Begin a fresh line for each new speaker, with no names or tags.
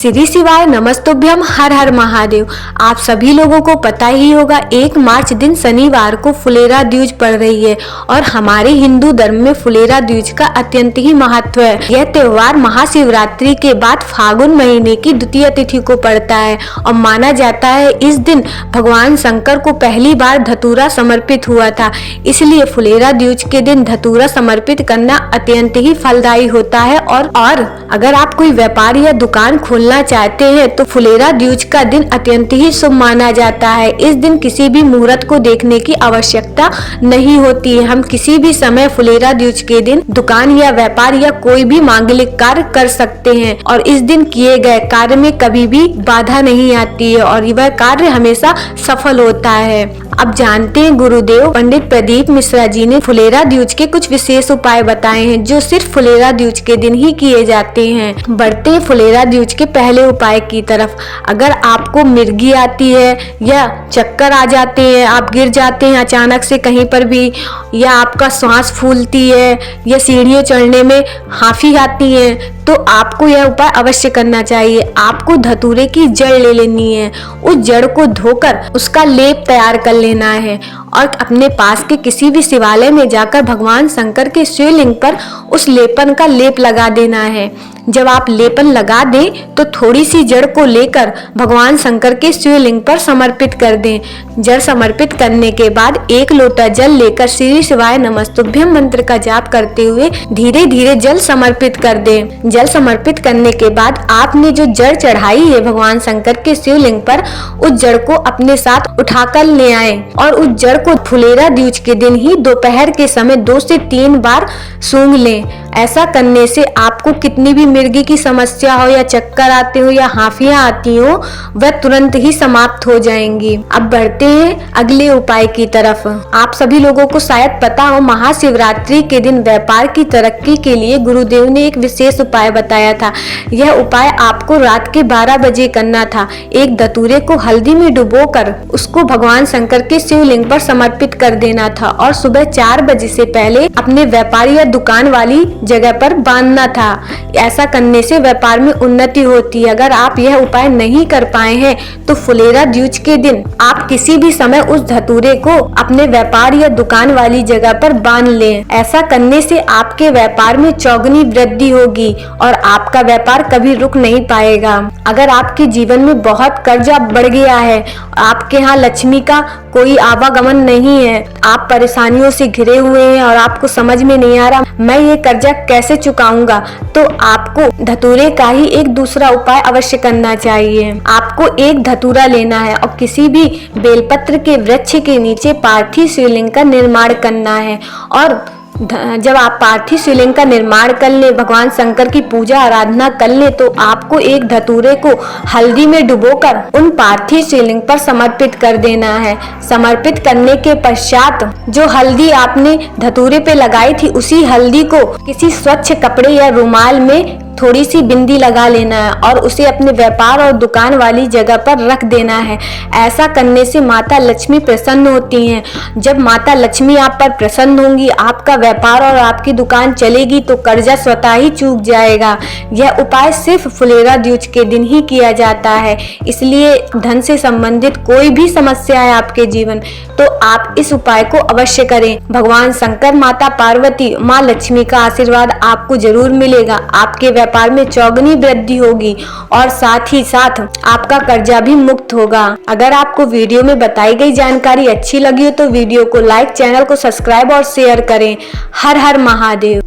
श्री शिवाय नमस्तुभ्यम, हर हर महादेव। आप सभी लोगों को पता ही होगा 1 मार्च दिन शनिवार को फुलेरा द्विज पड़ रही है और हमारे हिंदू धर्म में फुलेरा द्विज का अत्यंत ही महत्व है। यह त्योहार महाशिवरात्रि के बाद फागुन महीने की द्वितीय तिथि को पड़ता है और माना जाता है इस दिन भगवान शंकर को पहली बार धतूरा समर्पित हुआ था। इसलिए फुलेरा द्विज के दिन धतूरा समर्पित करना अत्यंत ही फलदायी होता है। और अगर आप कोई व्यापार या दुकान खोलना चाहते हैं तो फुलेरा द्विज का दिन अत्यंत ही शुभ माना जाता है। इस दिन किसी भी मुहूर्त को देखने की आवश्यकता नहीं होती है। हम किसी भी समय फुलेरा द्विज के दिन दुकान या व्यापार या कोई भी मांगलिक कार्य कर सकते हैं और इस दिन किए गए कार्य में कभी भी बाधा नहीं आती है और वह कार्य हमेशा सफल होता है। अब जानते हैं गुरुदेव पंडित प्रदीप मिश्रा जी ने फुलेरा द्विज के कुछ विशेष उपाय बताए हैं जो सिर्फ फुलेरा द्विज के दिन ही किए जाते हैं। बढ़ते हैं फुलेरा द्विज के पहले उपाय की तरफ। अगर आपको मिर्गी आती है या चक्कर आ जाते हैं, आप गिर जाते हैं अचानक से कहीं पर भी, या आपका सांस फूलती है या सीढ़ियों चढ़ने में हांफी आती है, तो आपको यह उपाय अवश्य करना चाहिए। आपको धतूरे की जड़ ले लेनी है, उस जड़ को धोकर उसका लेप तैयार कर लेना है और अपने पास के किसी भी शिवालय में जाकर भगवान शंकर के शिवलिंग पर उस लेपन का लेप लगा देना है। जब आप लेपन लगा दें तो थोड़ी सी जड़ को लेकर भगवान शंकर के शिवलिंग पर समर्पित कर दें। जड़ समर्पित करने के बाद 1 लोटा जल लेकर श्री शिवाय नमस्तुभ्यम मंत्र का जाप करते हुए धीरे धीरे जल समर्पित कर दें। जल समर्पित करने के बाद आपने जो जड़ चढ़ाई है भगवान शंकर के शिवलिंग पर, उस जड़ को अपने साथ उठाकर ले आए और उस जड़ को फुलेरा द्विज के दिन ही दोपहर के समय 2 से 3 बार सूंघ लें। ऐसा करने से आपको कितनी भी मिर्गी की समस्या हो या चक्कर आते हो या हांफियां आती हो, वह तुरंत ही समाप्त हो जाएंगी। अब बढ़ते हैं अगले उपाय की तरफ। आप सभी लोगों को शायद पता हो महाशिवरात्रि के दिन व्यापार की तरक्की के लिए गुरुदेव ने एक विशेष उपाय बताया था। यह उपाय आपको रात के 12 बजे करना था। एक धतूरे को हल्दी में डुबोकर उसको भगवान शंकर के शिवलिंग पर समर्पित कर देना था और सुबह 4 बजे से पहले अपने व्यापार या दुकान वाली जगह पर बांधना था। ऐसा करने से व्यापार में उन्नति होती है। अगर आप यह उपाय नहीं कर पाए हैं तो फुलेरा द्विज के दिन आप किसी भी समय उस धतूरे को अपने व्यापार या दुकान वाली जगह पर बांध लें। ऐसा करने से आपके व्यापार में चौगुनी वृद्धि होगी और आपका व्यापार कभी रुक नहीं पाएगा। अगर आपके जीवन में बहुत कर्जा बढ़ गया है, आपके यहाँ लक्ष्मी का कोई आवागमन नहीं है, आप परेशानियों से घिरे हुए हैं और आपको समझ में नहीं आ रहा मैं ये कर्जा कैसे चुकाऊंगा, तो आपको धतूरे का ही एक दूसरा उपाय अवश्य करना चाहिए। आपको एक धतूरा लेना है और किसी भी बेलपत्र के वृक्ष के नीचे पार्थिव शिवलिंग का निर्माण करना है और जब आप पार्थिव शिवलिंग का निर्माण कर ले, भगवान शंकर की पूजा आराधना कर ले, तो आपको एक धतूरे को हल्दी में डुबोकर उन पार्थिव शिवलिंग पर समर्पित कर देना है। समर्पित करने के पश्चात जो हल्दी आपने धतूरे पे लगाई थी, उसी हल्दी को किसी स्वच्छ कपड़े या रुमाल में थोड़ी सी बिंदी लगा लेना है और उसे अपने व्यापार और दुकान वाली जगह पर रख देना है। ऐसा करने से माता लक्ष्मी प्रसन्न होती हैं। जब माता लक्ष्मी आप पर प्रसन्न होंगी, आपका व्यापार और आपकी दुकान चलेगी तो कर्जा स्वतः ही चूक जाएगा। यह उपाय सिर्फ फुलेरा द्विज के दिन ही किया जाता है। इसलिए धन से संबंधित कोई भी समस्या है आपके जीवन, तो आप इस उपाय को अवश्य करें। भगवान शंकर, माता पार्वती, माँ लक्ष्मी का आशीर्वाद आपको जरूर मिलेगा। आपके व्यापार में चौगुनी वृद्धि होगी और साथ ही साथ आपका कर्जा भी मुक्त होगा। अगर आपको वीडियो में बताई गई जानकारी अच्छी लगी हो तो वीडियो को लाइक, चैनल को सब्सक्राइब और शेयर करें। हर हर महादेव।